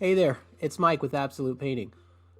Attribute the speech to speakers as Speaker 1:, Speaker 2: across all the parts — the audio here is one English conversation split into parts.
Speaker 1: Hey there, it's Mike with Absolute Painting.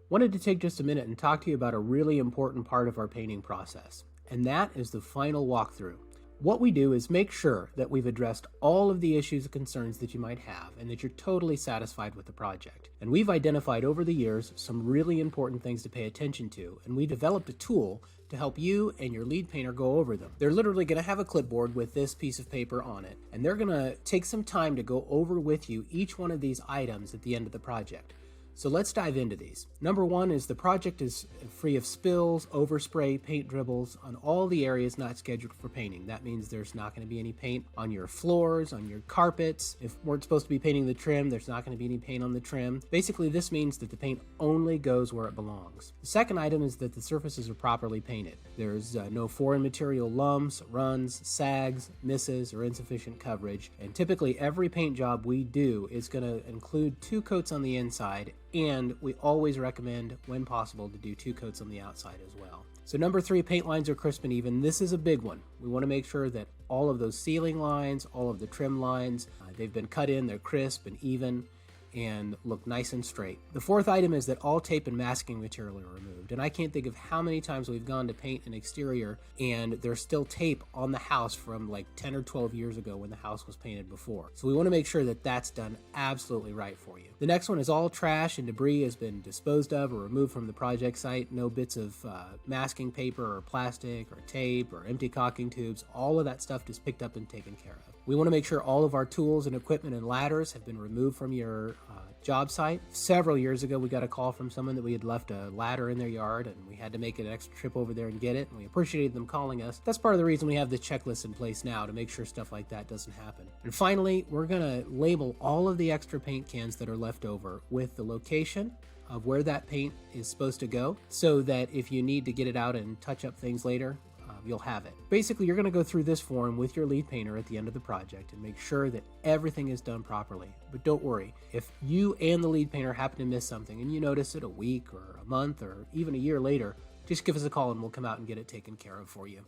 Speaker 1: Wanted to take just a minute and talk to you about a really important part of our painting process, and that is the final walkthrough. What we do is make sure that we've addressed all of the issues and concerns that you might have and that you're totally satisfied with the project. And we've identified over the years some really important things to pay attention to, and we developed a tool to help you and your lead painter go over them. They're literally going to have a clipboard with this piece of paper on it, and they're going to take some time to go over with you each one of these items at the end of the project. So let's dive into these. Number one is the project is free of spills, overspray, paint dribbles on all the areas not scheduled for painting. That means there's not going to be any paint on your floors, on your carpets. If we're supposed to be painting the trim, there's not going to be any paint on the trim. Basically, this means that the paint only goes where it belongs. The second item is that the surfaces are properly painted. There's no foreign material lumps, runs, sags, misses, or insufficient coverage. And typically every paint job we do is going to include 2 coats on the inside, and we always recommend, when possible, to do 2 coats on the outside as well. So number 3, paint lines are crisp and even. This is a big one. We want to make sure that all of those ceiling lines, all of the trim lines, they've been cut in, they're crisp and even, and look nice and straight. The fourth item is that all tape and masking material are removed. And I can't think of how many times we've gone to paint an exterior and there's still tape on the house from like 10 or 12 years ago when the house was painted before. So we want to make sure that that's done absolutely right for you. The next one is all trash and debris has been disposed of or removed from the project site. No bits of masking paper or plastic or tape or empty caulking tubes. All of that stuff is picked up and taken care of. We want to make sure all of our tools and equipment and ladders have been removed from your job site. Several years ago, we got a call from someone that we had left a ladder in their yard and we had to make an extra trip over there and get it, and we appreciated them calling us. That's part of the reason we have the checklist in place now, to make sure stuff like that doesn't happen. And finally, we're going to label all of the extra paint cans that are left over with the location of where that paint is supposed to go, so that if you need to get it out and touch up things later, you'll have it. Basically, you're going to go through this form with your lead painter at the end of the project and make sure that everything is done properly. But don't worry, if you and the lead painter happen to miss something and you notice it a week or a month or even a year later, just give us a call and we'll come out and get it taken care of for you.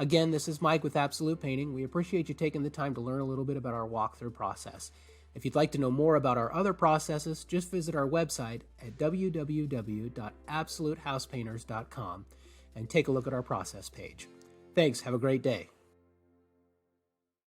Speaker 1: Again, this is Mike with Absolute Painting. We appreciate you taking the time to learn a little bit about our walkthrough process. If you'd like to know more about our other processes, just visit our website at www.absolutehousepainters.com and take a look at our process page. Thanks. Have a great day.